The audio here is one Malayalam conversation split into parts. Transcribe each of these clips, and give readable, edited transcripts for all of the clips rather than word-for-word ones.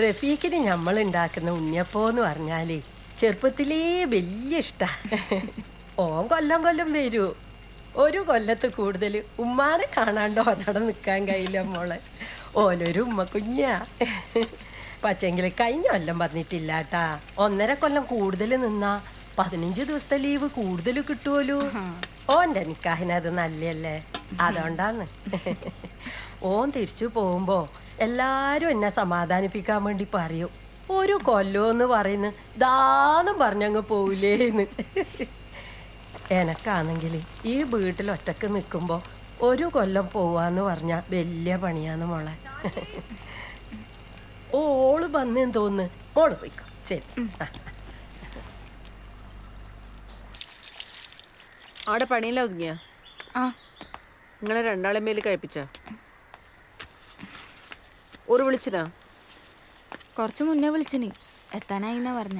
റഫീഖിന് നമ്മൾ ഉണ്ടാക്കുന്ന ഉണ്ണിയപ്പോന്ന് പറഞ്ഞാല് ചെറുപ്പത്തിലേ വലിയ ഇഷ്ടാ. ഓൻ കൊല്ലം വരൂ. ഒരു കൊല്ലത്ത് കൂടുതൽ ഉമ്മാനെ കാണാണ്ടോ അവിടെ നിൽക്കാൻ കഴിയില്ല മോളെ. ഓനൊരു ഉമ്മ കുഞ്ഞാ. പക്ഷെങ്കിൽ കഴിഞ്ഞ കൊല്ലം വന്നിട്ടില്ല കേട്ടാ. 1.5 കൊല്ലം കൂടുതൽ നിന്നാ 15 ദിവസത്തെ ലീവ് കൂടുതൽ കിട്ടുമല്ലോ. ഓൻ്റെ നിക്കാഹിനത് നല്ലല്ലേ, അതുകൊണ്ടാന്ന്. ഓൻ തിരിച്ചു പോകുമ്പോ എല്ലാരും എന്നെ സമാധാനിപ്പിക്കാൻ വേണ്ടി പറയും, ഒരു കൊല്ലോന്ന് പറയുന്നു ദാന്നും പറഞ്ഞങ്ങ് പോവില്ലേന്ന്. എനക്കാണെങ്കിൽ ഈ വീട്ടിൽ ഒറ്റക്ക് നിൽക്കുമ്പോൾ ഒരു കൊല്ലം പോവാന്ന് പറഞ്ഞാൽ വലിയ പണിയാന്ന് മോളെ. ഓള് വന്നേന്ന് തോന്നുന്നു. മോള് പോയിക്കോ. ശരി. അവിടെ പണിയില്ല ഒതുങ്ങിയ നിങ്ങളെ രണ്ടാളെ മേല് കഴിപ്പിച്ച ഒരു വിളിച്ചിനാ? കുറച്ചു മുന്നേ വിളിച്ചിനി, എത്താനായിന്നാ പറഞ്ഞ.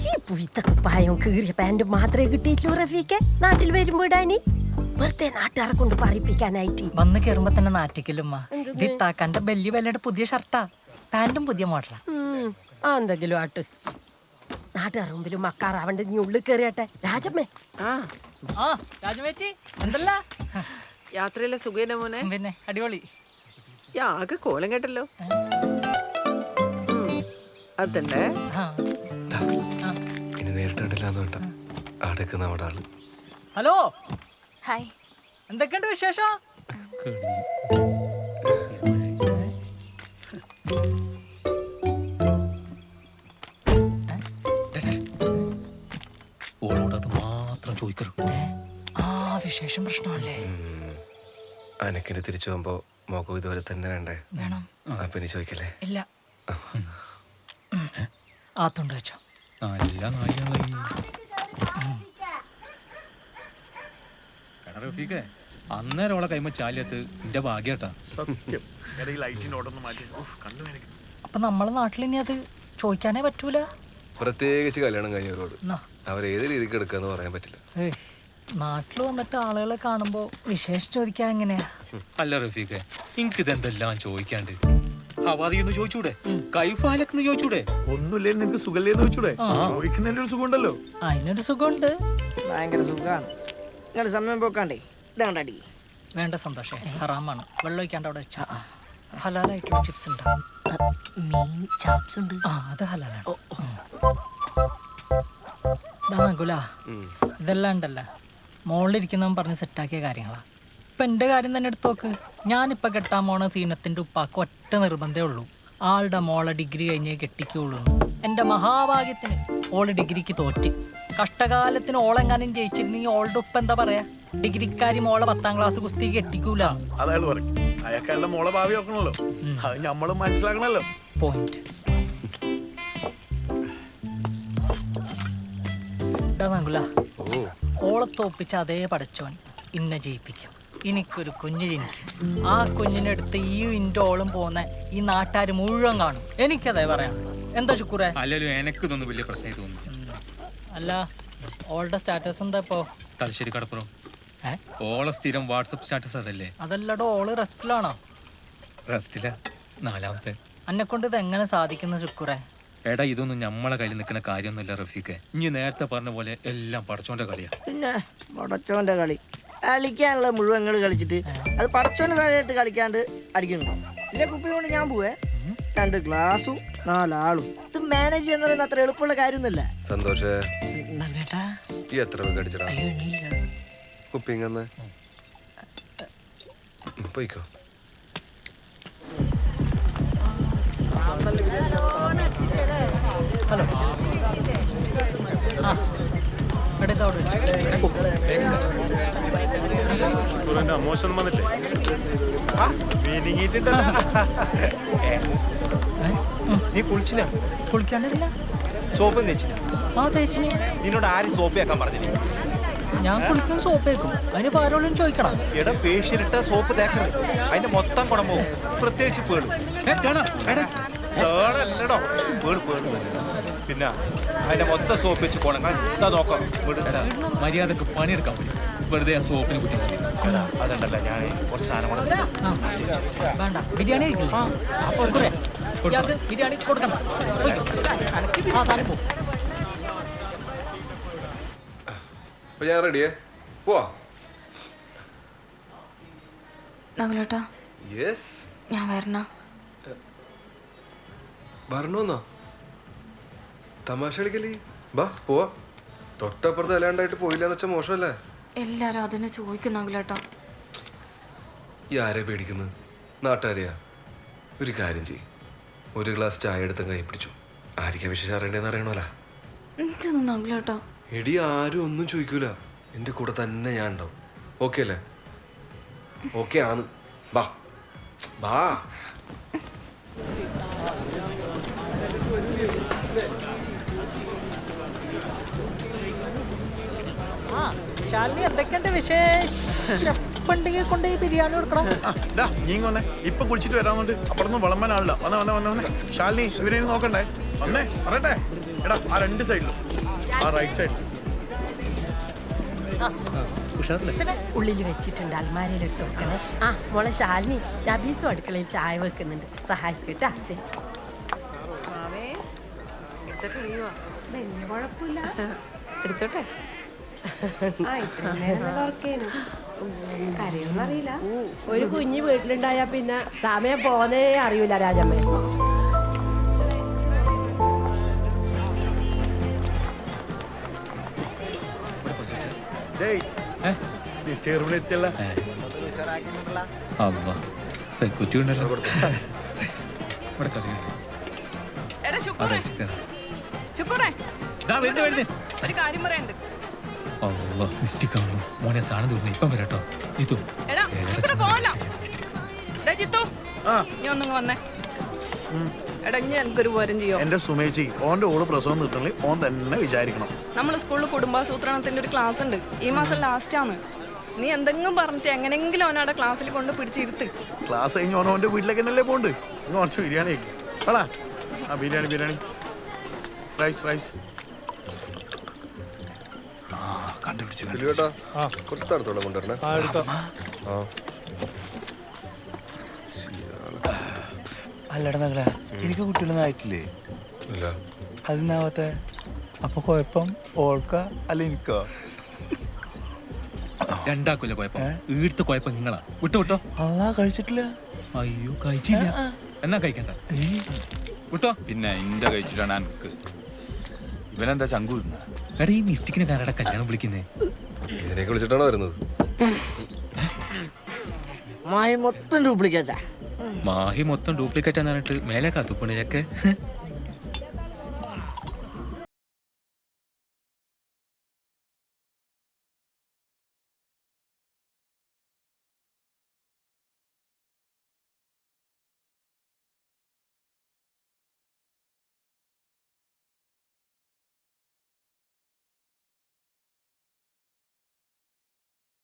ഈ പുയ്ത്ത കുപ്പായം കീറിയ പാൻറ് മാത്രമേ കിട്ടിയിട്ടുള്ളൂ റഫീക്കെ നാട്ടിൽ വരുമ്പോ ഇടാനി. വെറുതെ നാട്ടുകാരെ കൊണ്ട് പറയിപ്പിക്കാനായിട്ട്. വന്ന് കയറുമ്പോ തന്നെ നാറ്റിക്കലുമ്മ. ഇത് താക്കാന്റെ ബെല്ലി വല്ലയുടെ പുതിയ ഷർട്ടാ, പാന്റും പുതിയ മോഡലാ. എന്തെങ്കിലും ആട്ട്. നാട്ടുകാർ മുമ്പിലും മക്കാറാവണ്ട്. നീ ഉള്ളിൽ കയറിയട്ടെ രാജമ്മേ. രാജമേച്ചി എന്തല്ല യാത്രയിലെ സുഖേന മോനെ? പിന്നെ അടിപൊളി. ആകെ കോലം കേട്ടല്ലോ. അതണ്ടേ ഇനി നേരിട്ടില്ലാന്ന് വേണ്ട. അടുക്കുന്ന അവിടെ ആള്. Hello, hi. എന്തൊക്കെയുണ്ട് വിശേഷം? ഓളോടത് മാത്രം ചോദിക്കരുത്. വിശേഷം പ്രശ്നമല്ലേ? അനക്കിന് തിരിച്ചു പോകുമ്പോ മോക്കും ഇതുപോലെ തന്നെ വേണ്ടേ? വേണം. അപ്പൊ ഇനി ചോദിക്കല്ലേ? ഇല്ല. ആത്തുണ്ട് വെച്ചോ. നല്ല നായികളായി. റഫീഖേ, അന്നേരം ഓളെ കൈമ ചാലിയത്ത് എന്റെ ഭാഗ്യട്ടാ. അപ്പൊ നമ്മളെ നാട്ടിൽ ഇനി അത് ചോദിക്കാനേ പറ്റൂല. പ്രത്യേകിച്ച് കല്യാണം കഴിഞ്ഞവരോട് അവരേത് രീതിക്ക് എടുക്കാന്ന് പറയാൻ പറ്റില്ല. നാട്ടിൽ വന്നിട്ട് ആളുകളെ കാണുമ്പോ വിശേഷം ചോദിക്കാൻ എങ്ങനെയാ? അല്ല റഫീഖേ, എനിക്കിതെന്തെല്ലാം ചോദിക്കാണ്ട്. ഹവാദിന്ന് ചോദിച്ചൂടെ? കൈഫാലക്കെന്ന് ചോദിച്ചൂടെ? ഒന്നുമില്ലേ നിനക്ക് സുഖല്ലേന്ന് ചോദിച്ചൂടെ? ചോദിക്കുന്നതിന്റെ ഒരു സുഖം ഉണ്ടല്ലോ. അതിനൊരു സുഖമുണ്ട്. ഭയങ്കര സുഖമാണ്. നിങ്ങൾ സമയം പോക്കാണ്ടേ ഇതാണ്ടി. വേണ്ട സന്തോഷേ, ഹറാമാണ്. വെള്ളം ഒഴിക്കാണ്ട് അവിടെ വെച്ചാ. ഹലാലായിട്ടുള്ള ചിപ്സ് ഉണ്ടോ? മീൻ ചാപ്സ് ഉണ്ട്. അത് ഹലാലാണ്. ഇതെല്ലാം ഉണ്ടല്ല മോളിലിരിക്കുന്നവൻ പറഞ്ഞ് സെറ്റാക്കിയ കാര്യങ്ങളാ. ഇപ്പൊ എന്റെ കാര്യം തന്നെ എടുത്തു നോക്ക്. ഞാനിപ്പൊ കെട്ടാൻ പോണ സീനത്തിന്റെ ഉപ്പാക്ക് ഒറ്റ നിർബന്ധമേ ഉള്ളൂ, ആളുടെ മോളെ ഡിഗ്രി കഴിഞ്ഞേ കെട്ടിക്കുള്ളൂ. എന്റെ മഹാഭാഗ്യത്തിന് ഓള് ഡിഗ്രിക്ക് തോറ്റ്. കഷ്ടകാലത്തിന് ഓളെങ്ങാനും ജയിച്ചിരുന്നെങ്കിൽ ഓളുടെ ഉപ്പ എന്താ പറയാ? ഡിഗ്രിക്കാരി മോളെ 10ാം ക്ലാസ് കുസ്തി കെട്ടിക്കൂല. അതായത് പറയും അയാൾക്കല്ല മോളെ ഭാവി നോക്കണല്ലോ. അത് നമ്മളും മനസ്സിലാക്കണല്ലോ. പോയിന്റ്. ഓളെ തോപ്പിച്ച അതേ പടച്ചോൻ ഇന്നെ ജയിപ്പിക്കും. എനിക്കൊരു കുഞ്ഞ് ജനിക്കും. ആ കുഞ്ഞിനെടുത്ത് ഈ ഇൻറ്റോളും പോന്ന ഈ നാട്ടുകാർ മുഴുവൻ കാണും. എനിക്കതേ പറയാം. എന്താ ശുക്കൂറേ? അല്ലല്ലോ, എനിക്ക് ഇതൊന്നും വലിയ പ്രശ്നമായി തോന്നുന്നു. അല്ല, ഓളുടെ സ്റ്റാറ്റസ് എന്താ ഇപ്പോ? തലശ്ശേരി കടപ്പുറം. ഓളെ സ്ഥിരം വാട്സപ്പ് സ്റ്റാറ്റസ് അതല്ലേ? അതല്ലടോ, ഓള് റെസ്റ്റിലാണോ? റെസ്റ്റില 4ാമത്തെ. എന്നെ കൊണ്ട് ഇത് എങ്ങനെ സാധിക്കുന്ന ശുക്കൂറേ? എടാ, ഇതൊന്നും നമ്മളെ കയ്യിൽ നിൽക്കുന്ന കാര്യമൊന്നുമില്ല റഫീഖെ. ഇനി നേരത്തെ പറഞ്ഞ പോലെ എല്ലാം പടച്ചോന്റെ കളിയാ. പിന്നെ പടച്ചോന്റെ കളി കളിക്കാനുള്ള മുഴുവൻ നിങ്ങൾ കളിച്ചിട്ട് അത് പടച്ചോന്റെ കളിയായിട്ട് കളിക്കാണ്ട് അടിക്കുന്നു. ഇല്ലേ കുപ്പി കൊണ്ട് ഞാൻ പോവേ 2 ഗ്ലാസും 4 ആളും. ഇത് മാനേജ് ചെയ്യുന്ന പറയുന്നത് അത്ര എളുപ്പമുള്ള കാര്യമൊന്നുമില്ല. സന്തോഷേ, ഈ എത്ര പേർക്ക് അടിച്ചടാ കുപ്പിങ്ങന്ന്? പോയിക്കോ. ഹലോ, മോശം വന്നില്ലേ? നീ കുളിച്ചില്ല? കുളിക്കാണ്ടില്ല. സോപ്പ് തേച്ചില്ല? ആ തേച്ചിന്. നിന്നോട് ആരും സോപ്പ് വെക്കാൻ പറഞ്ഞില്ല? ഞാൻ കുളിക്കുന്ന സോപ്പ് വെക്കും അതിന് പാരോളും ചോദിക്കണം. എടാ പേഷ്യനിട്ട സോപ്പ് തേക്കരുത്, അതിന്റെ മൊത്തം ഗുണം പോകും. പ്രത്യേകിച്ച് പേള് തേടല്ലടോ, പേള് പേള്. പിന്നെ അതിന്റെ മൊത്തം സോപ്പ് വെച്ച് പോണം. എന്താ നോക്കാം മര്യാദക്ക് പണിയെടുക്കാൻ പറ്റും. വെറുതെ ആ സോപ്പിന് കുറ്റി മതി. അതുണ്ടല്ല, ഞാൻ കുറച്ച് സാധനം വേണ്ട ബിരിയാണി കഴിക്കില്ലേ? ഇയാൾക്ക് ബിരിയാണി കൊടുക്കണം. ആ താനെ പോ. അപ്പൊ ഞാൻ റെഡിയേ, പോവാ. നകുലേട്ടാ യെസ്, ഞാൻ വരണ. വരണോന്നോ? തമാശ കളിക്കല്ലേ? ബാ പോവാ. തൊട്ടപ്പുറത്ത് അല്ലാണ്ടായിട്ട് പോയില്ലെന്ന് വെച്ചാൽ മോശമല്ലേ? എല്ലാരും അതിനെ ചോദിക്കും നകുലേട്ടാ. ഈ ആരെ പേടിക്കുന്നത്? നാട്ടുകാരെയാ? ഒരു കാര്യം ചെയ്യും, ഒരു ഗ്ലാസ് ചായ എടുത്തും കൈ പിടിച്ചു. ആരിക്കാ വിശേഷം അറിയണ്ടേന്ന് അറിയണോല. എന്തൊന്നും നകുലേട്ടാ. എടി ആരും ഒന്നും ചോദിക്കൂല, എൻ്റെ കൂടെ തന്നെ ഞാൻ ഉണ്ടാവും. ഓക്കെ അല്ലേ? ഓക്കെ ആണ്. ബാ ബാ. ആ ശാലിനി എന്തൊക്കെയുണ്ട് വിശേഷം? പണ്ടെങ്കിൽ കൊണ്ട് ഈ ബിരിയാണി കൊടുക്കണം. നീ വന്നേ, ഇപ്പൊ കുളിച്ചിട്ട് വരാന്നുണ്ട്. അപ്പുറത്ത് വിളമ്പാനാളില്ല. വന്നേ വന്നേ വന്നേ വന്നേ. ശാലിനി ഇവരെ നോക്കണ്ടേ? വന്നേ പറയട്ടെ. എടാ ആ രണ്ട് സൈഡിലും, ആ റൈറ്റ് സൈഡിൽ. പിന്നെ ഉള്ളിൽ വെച്ചിട്ടുണ്ട്, അൽമാരയിൽ എടുത്ത് വെക്കണേ. ആ മോളെ ശാലിനി, നബീസും അടുക്കളയിൽ ചായ വെക്കുന്നുണ്ട്, സഹായിക്കട്ടെ അച്ഛൻ. വലിയ കുഴപ്പമില്ല, എടുത്തോട്ടെ. കരയൊന്നറിയില്ല. ഒരു കുഞ്ഞ് വീട്ടിലുണ്ടായാ പിന്നെ സമയം പോന്നേ അറിയൂല രാജമ്മേ. എത്തിയല്ല സെക്യൂരിറ്റി ഉണ്ടല്ലോ. ഇവിടെ ഒരു കാര്യം പറയണ്ട്. മോനെ സാധനം തീർന്നു. ഇപ്പം വരാട്ടോ ജിത്തു. നീ ഒന്നിങ്ങ് വന്നേ. എടാ ഇനി എനിക്കൊരു പോരം ചെയ്യോ? എന്റെ സുമേച്ചി, ഓന്റെ ഓള് പ്രസവം നിർത്തണേ ഓൻ തന്നെ വിചാരിക്കണം. നമ്മള് സ്കൂളിൽ കുടുംബാസൂത്രണത്തിന്റെ ഒരു ക്ലാസ് ഉണ്ട്, ഈ മാസം ലാസ്റ്റ് ആണ്. നീ എന്തെങ്കിലും പറഞ്ഞിട്ട് എങ്ങനെങ്കിലും അവനവിടെ ക്ലാസ്സിൽ കൊണ്ട് പിടിച്ചിരുത്ത്. ക്ലാസ് കഴിഞ്ഞ് ഓൻ്റെ വീട്ടിലേക്ക് തന്നെയല്ലേ പോണ്ട്. ഇന്ന് കുറച്ച് ബിരിയാണി ആക്കി വേടാ. ആ ബിരിയാണി ബിരിയാണി റൈസ് റൈസ്. കേട്ടോ, കുറച്ച് തടുത്തോടെ കൊണ്ടുവരണേ. അല്ലട നകള, എനിക്ക് കുട്ടികളൊന്നും ആയിട്ടില്ലേ? ഇല്ല. അതിനാവത്ത അപ്പൊ കുഴപ്പം ഓൾക്ക അല്ല എനിക്കോ? രണ്ടാക്കില്ല കുഴപ്പം, വീഴ്ത്ത കുഴപ്പം നിങ്ങളാ. വിട്ടോ വിട്ടോ. അല്ലാ കഴിച്ചിട്ടില്ല. അയ്യോ കഴിച്ചില്ല, എന്നാ കഴിക്കണ്ട വിട്ടോ. പിന്നെ എന്റെ കഴിച്ചിട്ടാണ് എനിക്ക്. ഇവനെന്താ ചങ്കു? എടാ ഈ മിസ്റ്റിക്കിനെ കാരടെ കല്യാണം വിളിക്കുന്നേ? ഇതിനൊക്കെ വിളിച്ചിട്ടാണോ വരുന്നത്? മായ മൊത്തം ഡ്യൂപ്ലിക്കേറ്റാ. മാഹി മൊത്തം ഡ്യൂപ്ലിക്കേറ്റ് എന്നിട്ട് മേലെ കാത്തുപ്പണിയൊക്കെ